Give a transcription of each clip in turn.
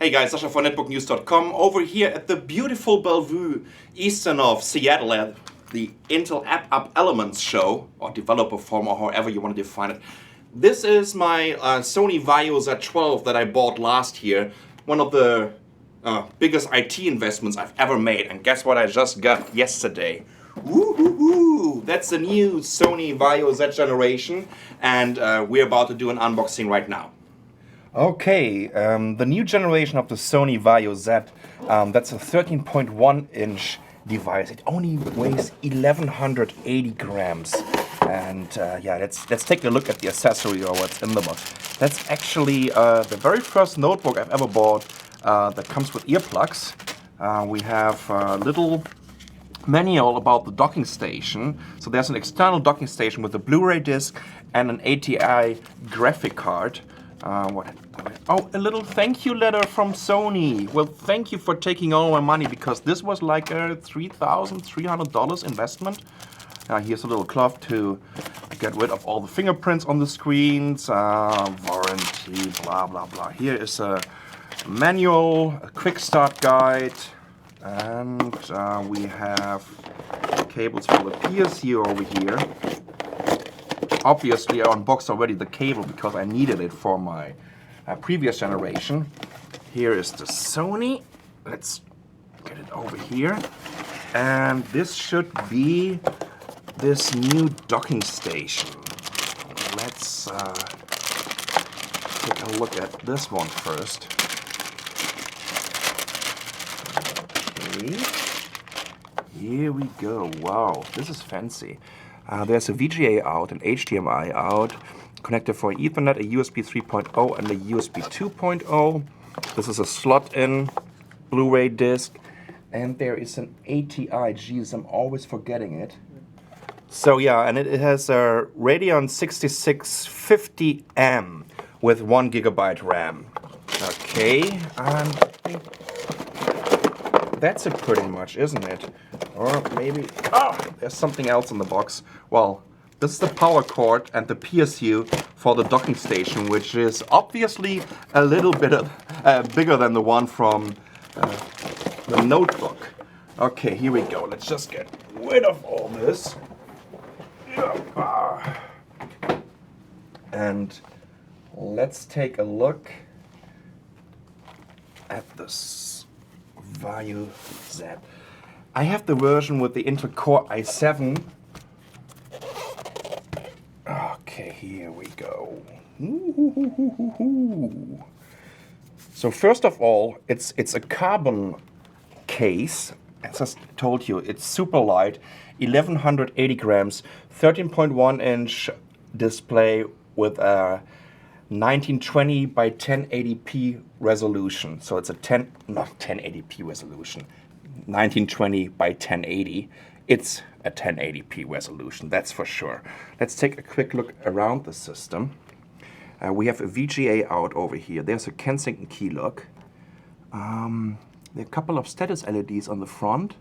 Hey guys, Sasha from netbooknews.com over here at the beautiful Bellevue, eastern of Seattle at the Intel App Up Elements show, or developer forum, or however you want to define it. This is my Sony Vaio Z12 that I bought last year, one of the biggest IT investments I've ever made, and guess what I just got yesterday? Woo-hoo-hoo! That's the new Sony Vaio Z generation, and we're about to do an unboxing right now. Okay, the new generation of the Sony Vaio Z, that's a 13.1 inch device. It only weighs 1180 grams. And yeah, let's take a look at the accessory or what's in the box. That's actually the very first notebook I've ever bought that comes with earplugs. We have a little manual about the docking station. So there's an external docking station with a Blu-ray disc and an ATI graphic card. Oh, a little thank you letter from Sony. Well, thank you for taking all my money, because this was like a $3,300 investment. Here's a little cloth to get rid of all the fingerprints on the screens, warranty, blah, blah, blah. Here is a manual, a quick start guide, and we have cables for the PSU over here. Obviously, I unboxed already the cable because I needed it for my previous generation. Here is the Sony. Let's get it over here. And this should be this new docking station. Let's take a look at this one first. Okay. Here we go. Wow, this is fancy. There's a VGA out, an HDMI out, connector for Ethernet, a USB 3.0 and a USB 2.0. This is a slot-in Blu-ray disc, and there is an ATI. Geez, I'm always forgetting it. So yeah, and it has a Radeon 6650M with 1 GB RAM. Okay, and that's it pretty much, isn't it? Or maybe, there's something else in the box. Well, this is the power cord and the PSU for the docking station, which is obviously a little bit bigger than the one from the notebook. Okay, here we go. Let's just get rid of all this. And let's take a look at this Vaio Z. I have the version with the Intel Core i7. Okay, here we go. Ooh. So first of all, it's a carbon case. As I told you, it's super light, 1180 grams, 13.1 inch display with a 1920 by 1080p resolution. So it's a not 1080p resolution. 1920 by 1080. It's a 1080p resolution, that's for sure. Let's take a quick look around the system. We have a VGA out over here. There's a Kensington key lock. There are a couple of status LEDs on the front.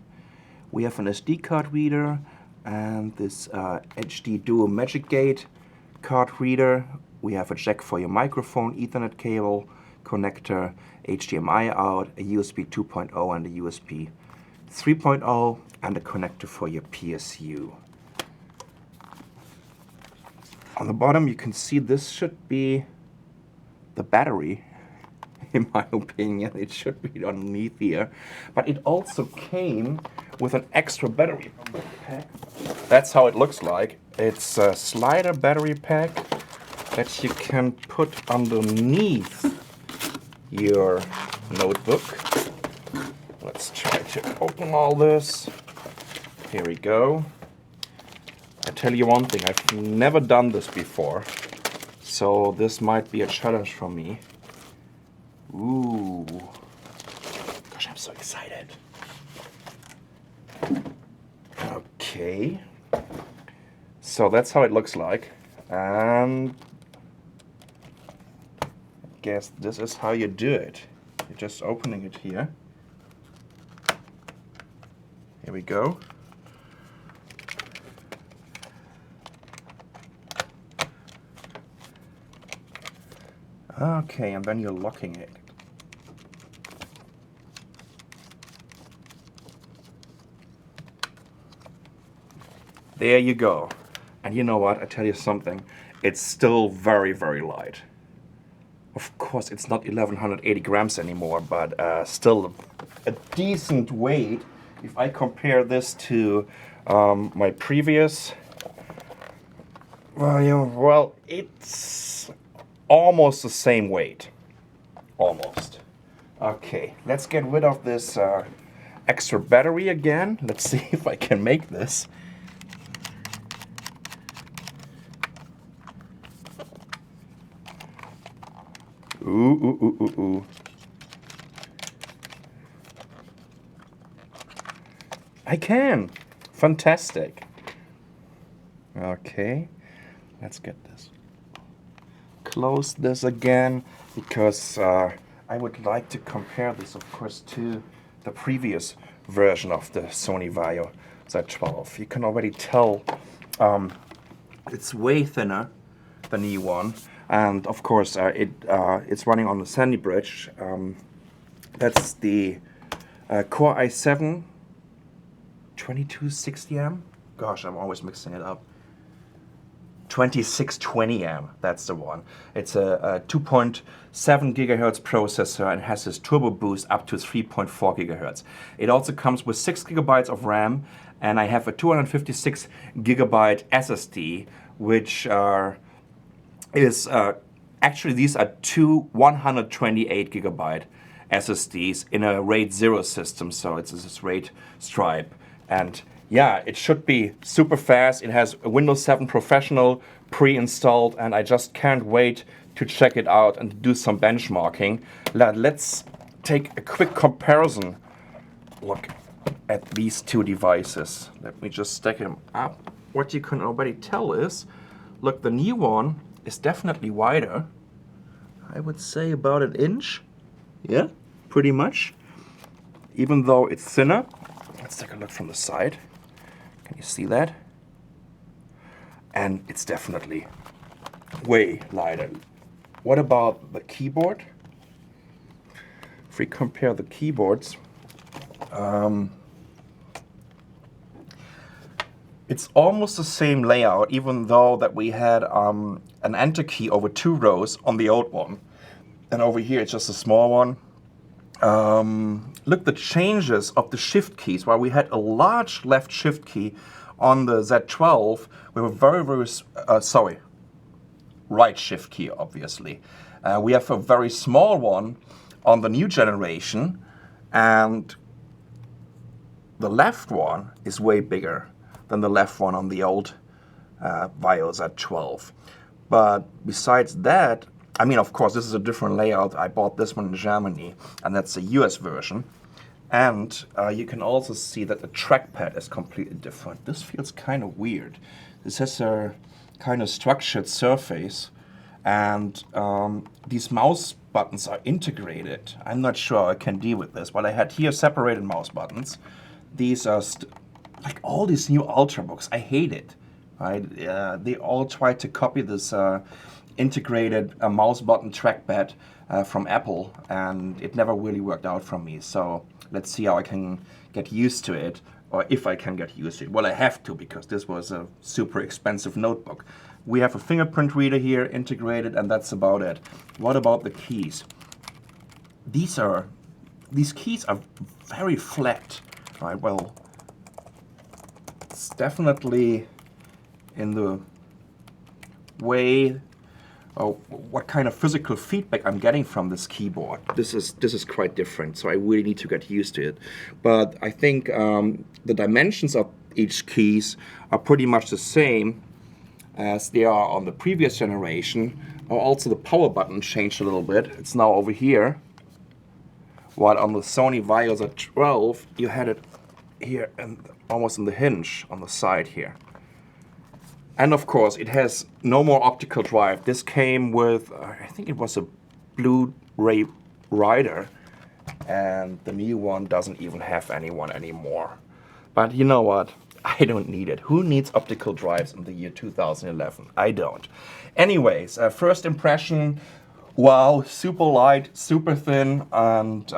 We have an SD card reader and this HD Duo Magic Gate card reader. We have a jack for your microphone, Ethernet cable, connector, HDMI out, a USB 2.0 and a USB 3.0, and a connector for your PSU. On the bottom you can see this should be the battery. In my opinion, it should be underneath here. But it also came with an extra battery pack. That's how it looks like. It's a slider battery pack that you can put underneath your notebook. Let's try to open all this. Here we go. I tell you one thing, I've never done this before, so this might be a challenge for me. Ooh. Gosh, I'm so excited. Okay. So that's how it looks like. And I guess this is how you do it. You're just opening it here. Here we go. Okay, and then you're locking it. There you go. And you know what? I tell you something. It's still very, very light. Of course, it's not 1180 grams anymore, but still a decent weight. If I compare this to my previous Vaio, well, it's almost the same weight. Almost. Okay, let's get rid of this extra battery again. Let's see if I can make this. Ooh. I can. Fantastic. Okay, let's get this. Close this again, because I would like to compare this, of course, to the previous version of the Sony Vaio Z12. You can already tell it's way thinner, the new one. And of course, it's running on the Sandy bridge. That's the Core i7 2260M. Gosh, I'm always mixing it up. 2620M, that's the one. It's a 2.7 gigahertz processor and has this turbo boost up to 3.4 gigahertz. It also comes with 6 gigabytes of RAM, and I have a 256 gigabyte SSD, which is actually, these are two 128 gigabyte SSDs in a RAID 0 system, so it's this RAID stripe. And yeah, it should be super fast. It has a Windows 7 Professional pre-installed, and I just can't wait to check it out and do some benchmarking. Let's take a quick comparison look at these two devices. Let me just stack them up. What you can already tell is, look, the new one is definitely wider. I would say about an inch. Yeah, pretty much. Even though it's thinner. Let's take a look from the side. Can you see that? And it's definitely way lighter. What about the keyboard? If we compare the keyboards, it's almost the same layout, even though that we had an enter key over 2 rows on the old one. And over here it's just a small one. Look, the changes of the shift keys. While we had a large left shift key on the Z12, we were very, right shift key, obviously. We have a very small one on the new generation, and the left one is way bigger than the left one on the old Vaio Z12. But besides that, I mean, of course, this is a different layout. I bought this one in Germany, and that's the US version. And you can also see that the trackpad is completely different. This feels kind of weird. This has a kind of structured surface, and these mouse buttons are integrated. I'm not sure I can deal with this. What I had here, separated mouse buttons. These are like all these new Ultrabooks. I hate it. Right? They all try to copy this integrated mouse button trackpad from Apple, and it never really worked out for me. So let's see how I can get used to it, or if I can get used to it. Well, I have to, because this was a super expensive notebook. We have a fingerprint reader here integrated, and that's about it. What about the keys? These keys are very flat, right? Well, it's definitely in the way what kind of physical feedback I'm getting from this keyboard. This is quite different, so I really need to get used to it. But I think the dimensions of each keys are pretty much the same as they are on the previous generation. Also, the power button changed a little bit. It's now over here. While on the Sony Vaio Z12, you had it here and almost in the hinge on the side here. And of course, it has no more optical drive. This came with, I think it was a Blu-ray writer, and the new one doesn't even have anyone anymore. But you know what? I don't need it. Who needs optical drives in the year 2011? I don't. Anyways, first impression, wow, super light, super thin, and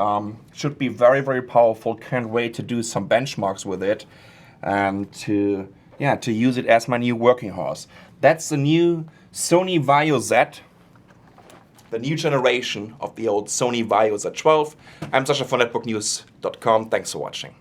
should be very, very powerful. Can't wait to do some benchmarks with it and to yeah, to use it as my new working horse. That's the new Sony Vaio Z, the new generation of the old Sony Vaio Z12. I'm Sasha from netbooknews.com. Thanks for watching.